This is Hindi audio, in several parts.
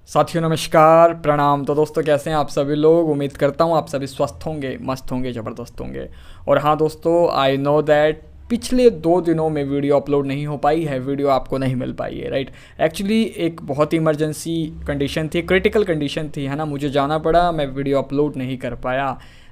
साथियों नमस्कार प्रणाम। तो दोस्तों कैसे हैं आप सभी लोग। उम्मीद करता हूं आप सभी स्वस्थ होंगे, मस्त होंगे, ज़बरदस्त होंगे। और हाँ दोस्तों, आई नो दैट पिछले 2 दिनों में वीडियो अपलोड नहीं हो पाई है, वीडियो आपको नहीं मिल पाई है, राइट। एक्चुअली एक बहुत ही इमरजेंसी कंडीशन थी, क्रिटिकल कंडीशन थी, है ना। मुझे जाना पड़ा, मैं वीडियो अपलोड नहीं कर पाया,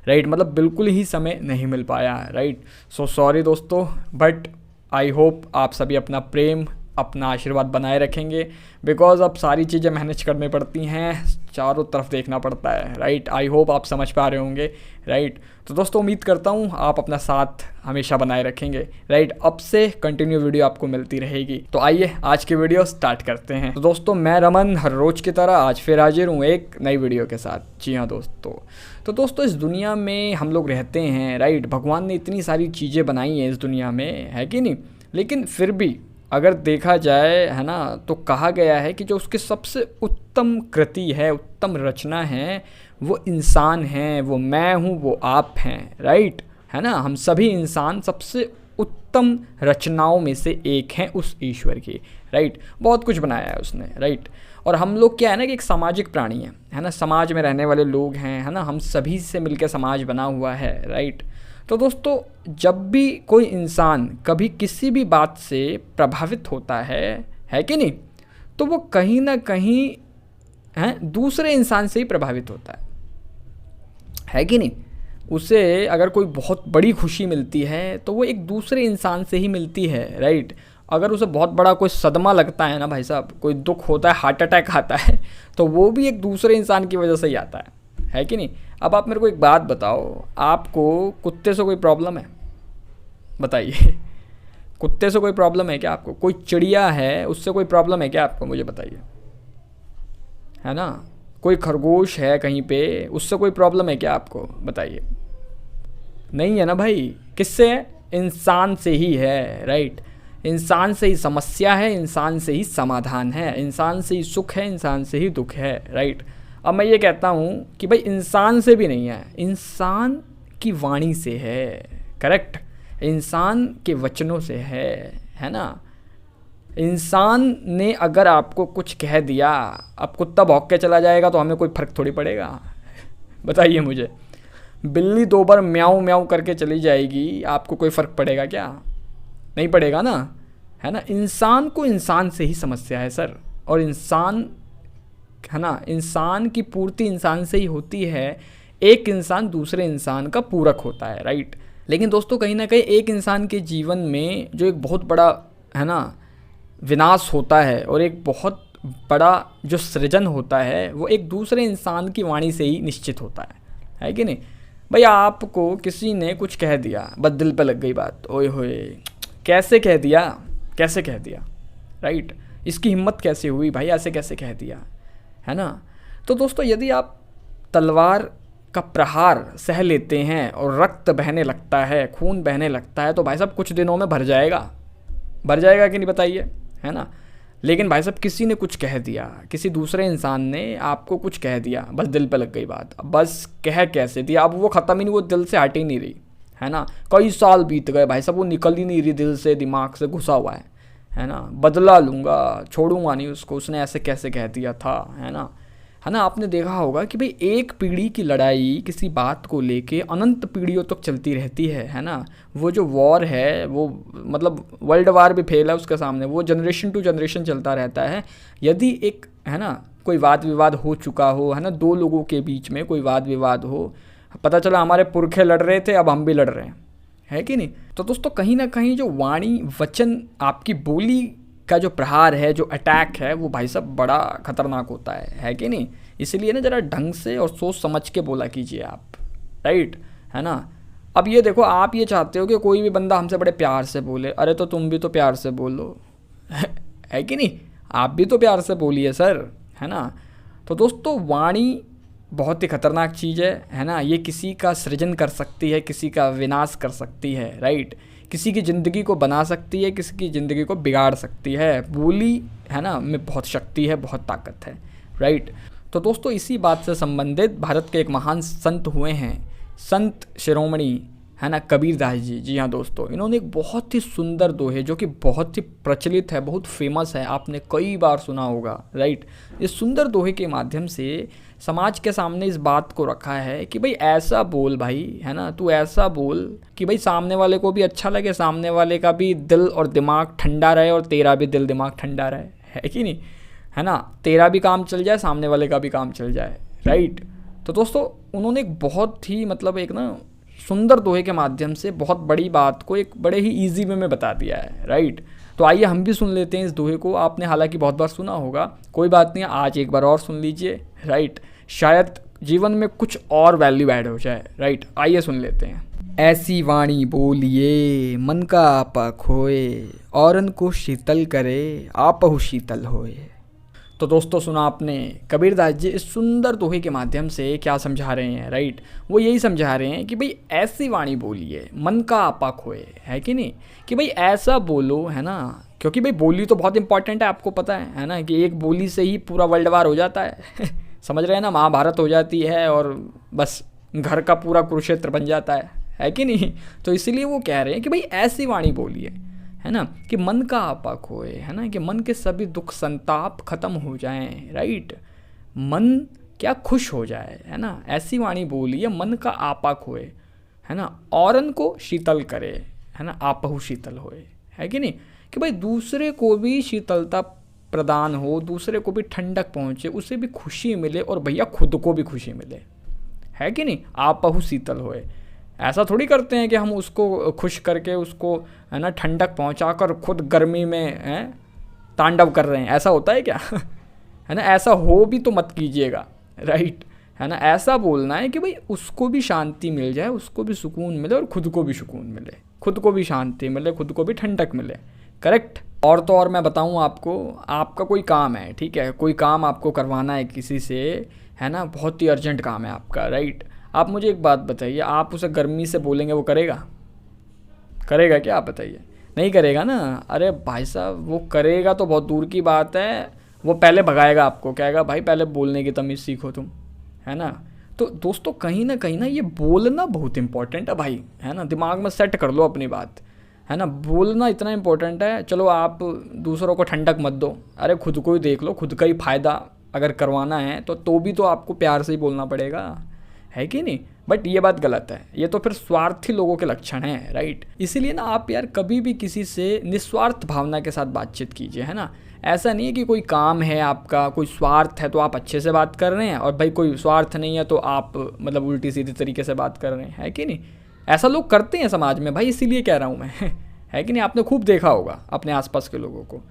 राइट। मतलब बिल्कुल ही समय नहीं मिल पाया, राइट। सो सॉरी दोस्तों, बट आई होप आप सभी अपना प्रेम, अपना आशीर्वाद बनाए रखेंगे। बिकॉज अब सारी चीज़ें मैनेज करनी पड़ती हैं, चारों तरफ देखना पड़ता है, राइट। आई होप आप समझ पा रहे होंगे, राइट। तो दोस्तों उम्मीद करता हूँ आप अपना साथ हमेशा बनाए रखेंगे, राइट। अब से कंटिन्यू वीडियो आपको मिलती रहेगी। तो आइए आज की वीडियो स्टार्ट करते हैं। तो दोस्तों मैं रमन हर रोज़ की तरह आज फिर हाजिर हूँ एक नई वीडियो के साथ। जी हाँ दोस्तों, तो दोस्तों इस दुनिया में हम लोग रहते हैं, राइट। भगवान ने इतनी सारी चीज़ें बनाई हैं इस दुनिया में, है कि नहीं। लेकिन फिर भी अगर देखा जाए, है ना, तो कहा गया है कि जो उसकी सबसे उत्तम कृति है, उत्तम रचना है, वो इंसान है, वो मैं हूँ, वो आप हैं, राइट। है ना, हम सभी इंसान सबसे उत्तम रचनाओं में से एक हैं उस ईश्वर की, राइट। बहुत कुछ बनाया है उसने, राइट। और हम लोग क्या है ना कि एक सामाजिक प्राणी है ना, समाज में रहने वाले लोग हैं, है ना। हम सभी से मिलकर समाज बना हुआ है, राइट। तो दोस्तों जब भी कोई इंसान कभी किसी भी बात से प्रभावित होता है कि नहीं, तो वो कहीं ना कहीं दूसरे इंसान से ही प्रभावित होता है कि नहीं। उसे अगर कोई बहुत बड़ी खुशी मिलती है तो वो एक दूसरे इंसान से ही मिलती है, राइट। अगर उसे बहुत बड़ा कोई सदमा लगता है ना भाई साहब, कोई दुख होता है, हार्ट अटैक आता है, तो वो भी एक दूसरे इंसान की वजह से ही आता है कि नहीं। अब आप मेरे को एक बात बताओ, आपको कुत्ते से कोई प्रॉब्लम है? बताइए। कुत्ते से कोई प्रॉब्लम है क्या आपको? कोई चिड़िया है उससे कोई प्रॉब्लम है क्या आपको? मुझे बताइए, है ना। कोई खरगोश है कहीं पे, उससे कोई प्रॉब्लम है क्या आपको? बताइए। नहीं है ना भाई। किससे है? इंसान से ही है, राइट। इंसान से ही समस्या है, इंसान से ही समाधान है, इंसान से ही सुख है, इंसान से ही दुख है, राइट। अब मैं ये कहता हूँ कि भाई इंसान से भी नहीं है, इंसान की वाणी से है, करेक्ट। इंसान के वचनों से है ना। इंसान ने अगर आपको कुछ कह दिया, अब कुत्ता भौंक के चला जाएगा तो हमें कोई फ़र्क थोड़ी पड़ेगा। बताइए मुझे। बिल्ली 2 बार म्याऊं म्याऊं करके चली जाएगी, आपको कोई फ़र्क पड़ेगा क्या? नहीं पड़ेगा ना, है ना। इंसान को इंसान से ही समस्या है सर। और इंसान, है ना, इंसान की पूर्ति इंसान से ही होती है। एक इंसान दूसरे इंसान का पूरक होता है, राइट। लेकिन दोस्तों कहीं ना कहीं एक इंसान के जीवन में जो एक बहुत बड़ा, है ना, विनाश होता है और एक बहुत बड़ा जो सृजन होता है, वो एक दूसरे इंसान की वाणी से ही निश्चित होता है कि नहीं। भाई आपको किसी ने कुछ कह दिया, बस दिल पे लग गई बात, ओए होए, कैसे कह दिया, कैसे कह दिया, राइट। इसकी हिम्मत कैसे हुई भाई, ऐसे कैसे कह दिया, है ना। तो दोस्तों यदि आप तलवार का प्रहार सह लेते हैं और रक्त बहने लगता है, खून बहने लगता है, तो भाई साहब कुछ दिनों में भर जाएगा, भर जाएगा कि नहीं बताइए, है ना। लेकिन भाई साहब किसी ने कुछ कह दिया, किसी दूसरे इंसान ने आपको कुछ कह दिया, बस दिल पे लग गई बात। अब बस कह कैसे दिया, अब वो ख़त्म ही नहीं, वो दिल से हट ही नहीं रही, है ना। कई साल बीत गए भाई साहब, वो निकल ही नहीं रही दिल से, दिमाग से घुसा हुआ है ना। बदला लूँगा, छोड़ूंगा नहीं उसको, उसने ऐसे कैसे कह दिया था, है ना। है ना, आपने देखा होगा कि भाई एक पीढ़ी की लड़ाई किसी बात को लेके अनंत पीढ़ियों तक चलती रहती है ना। वो जो वॉर है वो मतलब वर्ल्ड वार भी फेल है उसके सामने, वो जनरेशन टू जनरेशन चलता रहता है। यदि एक, है ना, कोई वाद विवाद हो चुका हो, है ना, 2 लोगों के बीच में कोई वाद विवाद हो, पता चला हमारे पुरखे लड़ रहे थे, अब हम भी लड़ रहे हैं, है कि नहीं। तो दोस्तों कहीं ना कहीं जो वाणी वचन, आपकी बोली का जो प्रहार है, जो अटैक है, वो भाई साहब बड़ा खतरनाक होता है कि नहीं। इसलिए ना ज़रा ढंग से और सोच समझ के बोला कीजिए आप, राइट, है ना। अब ये देखो, आप ये चाहते हो कि कोई भी बंदा हमसे बड़े प्यार से बोले, अरे तो तुम भी तो प्यार से बोलो। है कि नहीं, आप भी तो प्यार से बोलिए सर, है ना। तो दोस्तों वाणी बहुत ही खतरनाक चीज़ है ना। ये किसी का सृजन कर सकती है, किसी का विनाश कर सकती है, राइट। किसी की ज़िंदगी को बना सकती है, किसी की ज़िंदगी को बिगाड़ सकती है। बोली, है ना, में बहुत शक्ति है, बहुत ताकत है, राइट। तो दोस्तों इसी बात से संबंधित भारत के एक महान संत हुए हैं, संत शिरोमणि है ना, कबीर दास जी। जी हाँ दोस्तों, इन्होंने एक बहुत ही सुंदर दोहे जो कि बहुत ही प्रचलित है, बहुत फेमस है, आपने कई बार सुना होगा, राइट। इस सुंदर दोहे के माध्यम से समाज के सामने इस बात को रखा है कि भाई ऐसा बोल भाई, है ना, तू ऐसा बोल कि भाई सामने वाले को भी अच्छा लगे, सामने वाले का भी दिल और दिमाग ठंडा रहे और तेरा भी दिल दिमाग ठंडा रहे, है कि नहीं, है ना, तेरा भी काम चल जाए, सामने वाले का भी काम चल जाए, राइट। तो दोस्तों उन्होंने एक बहुत ही मतलब एक ना सुंदर दोहे के माध्यम से बहुत बड़ी बात को एक बड़े ही ईजी वे में बता दिया है, राइट। तो आइए हम भी सुन लेते हैं इस दोहे को। आपने हालांकि बहुत बार सुना होगा, कोई बात नहीं, आज एक बार और सुन लीजिए, राइट। शायद जीवन में कुछ और वैल्यू ऐड हो जाए, राइट। आइए सुन लेते हैं। ऐसी वाणी बोलिए मन का आपा खोए, औरन को शीतल करे आपहु शीतल होए। तो दोस्तों सुना आपने, कबीर दास जी इस सुंदर दोहे के माध्यम से क्या समझा रहे हैं, राइट। वो यही समझा रहे हैं कि भाई ऐसी वाणी बोलिए मन का आपा खोए, है कि नहीं, कि भाई ऐसा बोलो, है ना, क्योंकि भाई बोली तो बहुत इंपॉर्टेंट है, आपको पता है ना, कि एक बोली से ही पूरा वर्ल्ड वार हो जाता है समझ रहे हैं ना, महाभारत हो जाती है और बस घर का पूरा कुरुक्षेत्र बन जाता है कि नहीं। तो इसीलिए वो कह रहे हैं कि भाई ऐसी वाणी बोलिए, है ना, कि मन का आपा खोए, है ना, कि मन के सभी दुख संताप खत्म हो जाएं, राइट, मन क्या खुश हो जाए, है ना। ऐसी वाणी बोलिए मन का आपा खोए, है ना, औरन को शीतल करे, है ना, आपहु शीतल होए, है कि नहीं, कि भाई दूसरे को भी शीतलता प्रदान हो, दूसरे को भी ठंडक पहुँचे, उसे भी खुशी मिले और भैया खुद को भी खुशी मिले, है कि नहीं, आपहु शीतल होए। ऐसा थोड़ी करते हैं कि हम उसको खुश करके उसको, है ना, ठंडक पहुंचाकर खुद गर्मी में हैं तांडव कर रहे हैं, ऐसा होता है क्या है ना, ऐसा हो भी तो मत कीजिएगा, राइट, है ना। ऐसा बोलना है कि भाई उसको भी शांति मिल जाए, उसको भी सुकून मिले और खुद को भी सुकून मिले, खुद को भी शांति मिले, खुद को भी ठंडक मिले, करेक्ट। और तो और मैं बताऊं आपको, आपका कोई काम है, ठीक है, कोई काम आपको करवाना है किसी से, है ना, बहुत ही अर्जेंट काम है आपका, राइट। आप मुझे एक बात बताइए, आप उसे गर्मी से बोलेंगे, वो करेगा? करेगा क्या, आप बताइए? नहीं करेगा ना। अरे भाई साहब, वो करेगा तो बहुत दूर की बात है, वो पहले भगाएगा आपको, कहेगा भाई पहले बोलने की तमीज़ सीखो तुम, है ना। तो दोस्तों कहीं ना ये बोलना बहुत इंपॉर्टेंट है भाई, है ना, दिमाग में सेट कर लो अपनी बात, है ना, बोलना इतना इंपॉर्टेंट है। चलो आप दूसरों को ठंडक मत दो, अरे खुद को ही देख लो, खुद का ही फ़ायदा अगर करवाना है तो भी तो आपको प्यार से ही बोलना पड़ेगा, है कि नहीं। बट ये बात गलत है, ये तो फिर स्वार्थी लोगों के लक्षण हैं, राइट। इसीलिए ना आप यार कभी भी किसी से निस्वार्थ भावना के साथ बातचीत कीजिए, है ना। ऐसा नहीं है कि कोई काम है आपका, कोई स्वार्थ है तो आप अच्छे से बात कर रहे हैं, और भाई कोई स्वार्थ नहीं है तो आप मतलब उल्टी सीधी तरीके से बात कर रहे हैं, है कि नहीं। ऐसा लोग करते हैं समाज में भाई, इसीलिए कह रहा हूँ मैं है कि नहीं। आपने खूब देखा होगा अपने आसपास के लोगों को,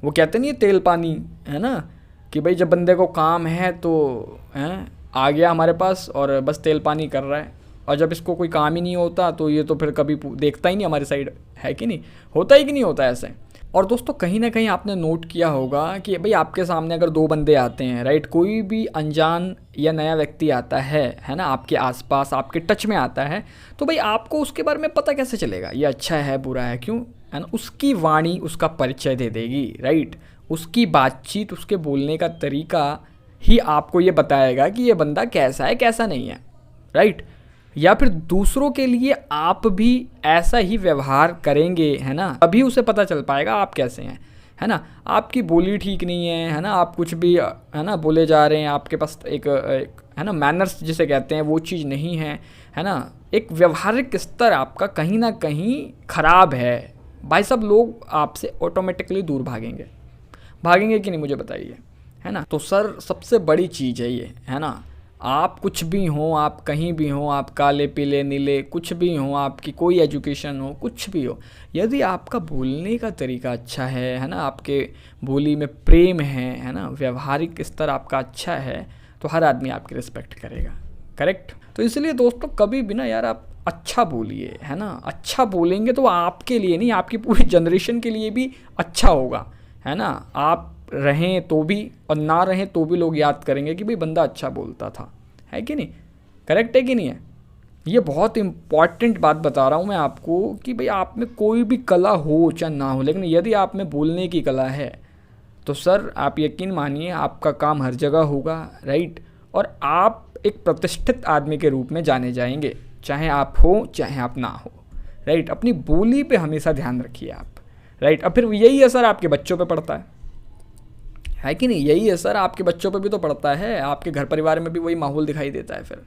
वो कहते नहीं है तेल पानी, है ना, कि भाई जब बंदे को काम है तो है आ गया हमारे पास और बस तेल पानी कर रहा है, और जब इसको कोई काम ही नहीं होता तो ये तो फिर कभी देखता ही नहीं हमारी साइड, है कि नहीं। होता ही कि नहीं होता ऐसे। और दोस्तों कहीं ना कहीं आपने नोट किया होगा कि भाई आपके सामने अगर दो बंदे आते हैं, राइट, कोई भी अनजान या नया व्यक्ति आता है ना, आपके आसपास आपके टच में आता है, तो भाई आपको उसके बारे में पता कैसे चलेगा ये अच्छा है बुरा है, क्यों, है ना। उसकी वाणी उसका परिचय दे देगी, राइट। उसकी बातचीत, उसके बोलने का तरीका ही आपको ये बताएगा कि ये बंदा कैसा है कैसा नहीं है, राइट। या फिर दूसरों के लिए आप भी ऐसा ही व्यवहार करेंगे, है ना, अभी उसे पता चल पाएगा आप कैसे हैं, है ना। आपकी बोली ठीक नहीं है ना, आप कुछ भी, है ना, बोले जा रहे हैं, आपके पास एक है ना मैनर्स जिसे कहते हैं वो चीज़ नहीं है ना, एक व्यवहारिक स्तर आपका कहीं ना कहीं ख़राब है, भाई सब लोग आपसे ऑटोमेटिकली दूर भागेंगे कि नहीं, मुझे बताइए, है ना। तो सर सबसे बड़ी चीज़ है ये, है ना। आप कुछ भी हो, आप कहीं भी हो, आप काले पीले नीले कुछ भी हो, आपकी कोई एजुकेशन हो, कुछ भी हो, यदि आपका बोलने का तरीका अच्छा है ना, आपके बोली में प्रेम है ना, व्यवहारिक स्तर आपका अच्छा है, तो हर आदमी आपकी रिस्पेक्ट करेगा, करेक्ट। तो इसलिए दोस्तों कभी भी ना यार आप अच्छा बोलिए, है ना। अच्छा बोलेंगे तो आपके लिए नहीं, आपकी पूरी जनरेशन के लिए भी अच्छा होगा, है ना। आप रहें तो भी और ना रहें तो भी लोग याद करेंगे कि भाई बंदा अच्छा बोलता था, है कि नहीं, करेक्ट है कि नहीं है। ये बहुत इंपॉर्टेंट बात बता रहा हूँ मैं आपको कि भाई आप में कोई भी कला हो चाहे ना हो, लेकिन यदि आप में बोलने की कला है तो सर आप यकीन मानिए आपका काम हर जगह होगा, राइट, और आप एक प्रतिष्ठित आदमी के रूप में जाने जाएंगे। चाहे आप हो चाहे आप ना हो, राइट। अपनी बोली पे हमेशा ध्यान रखिए आप, राइट। अब फिर यही असर आपके बच्चों पे पड़ता है कि नहीं? यही असर आपके बच्चों पे भी तो पड़ता है, आपके घर परिवार में भी वही माहौल दिखाई देता है फिर,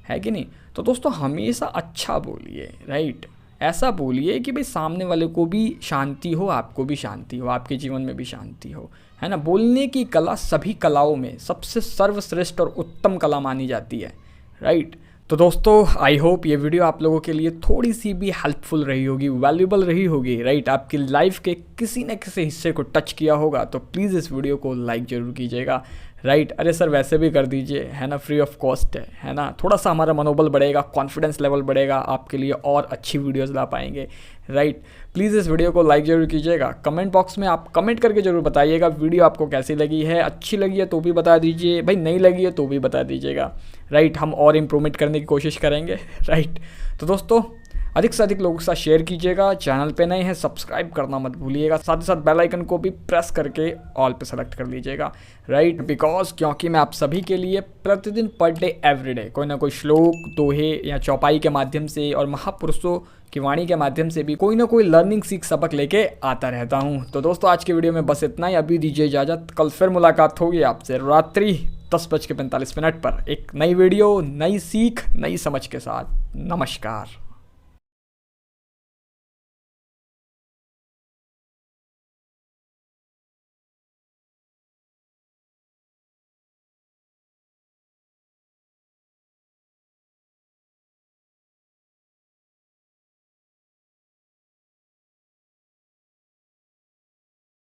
है कि नहीं? तो दोस्तों हमेशा अच्छा बोलिए, राइट। ऐसा बोलिए कि भाई सामने वाले को भी शांति हो, आपको भी शांति हो, आपके जीवन में भी शांति हो, है ना। बोलने की कला सभी कलाओं में सबसे सर्वश्रेष्ठ और उत्तम कला मानी जाती है, राइट। तो दोस्तों आई होप ये वीडियो आप लोगों के लिए थोड़ी सी भी हेल्पफुल रही होगी, वैल्यूबल रही होगी, राइट। आपकी लाइफ के किसी न किसी हिस्से को टच किया होगा तो प्लीज़ इस वीडियो को लाइक ज़रूर कीजिएगा, राइट। अरे सर वैसे भी कर दीजिए, है ना, फ्री ऑफ कॉस्ट है ना। थोड़ा सा हमारा मनोबल बढ़ेगा, कॉन्फिडेंस लेवल बढ़ेगा, आपके लिए और अच्छी वीडियोज़ ला पाएंगे, राइट। प्लीज़ इस वीडियो को लाइक ज़रूर कीजिएगा। कमेंट बॉक्स में आप कमेंट करके ज़रूर बताइएगा वीडियो आपको कैसी लगी है, अच्छी लगी है तो भी बता दीजिए, भाई नहीं लगी है तो भी बता दीजिएगा, राइट। हम और इम्प्रूवमेंट करने की कोशिश करेंगे, राइट। तो दोस्तों अधिक से अधिक लोगों के साथ शेयर कीजिएगा, चैनल पे नए हैं सब्सक्राइब करना मत भूलिएगा, साथ ही साथ बेल आइकन को भी प्रेस करके ऑल पे सेलेक्ट कर लीजिएगा, राइट। बिकॉज क्योंकि मैं आप सभी के लिए प्रतिदिन पर डे एवरीडे कोई ना कोई श्लोक, दोहे या चौपाई के माध्यम से और महापुरुषों की वाणी के माध्यम से भी कोई ना कोई लर्निंग सीख सबक लेके आता रहता हूँ। तो दोस्तों आज की वीडियो में बस इतना ही, अभी दीजिए इजाज़त, कल फिर मुलाकात होगी आपसे रात्रि 10:45 पर एक नई वीडियो, नई सीख, नई समझ के साथ। नमस्कार।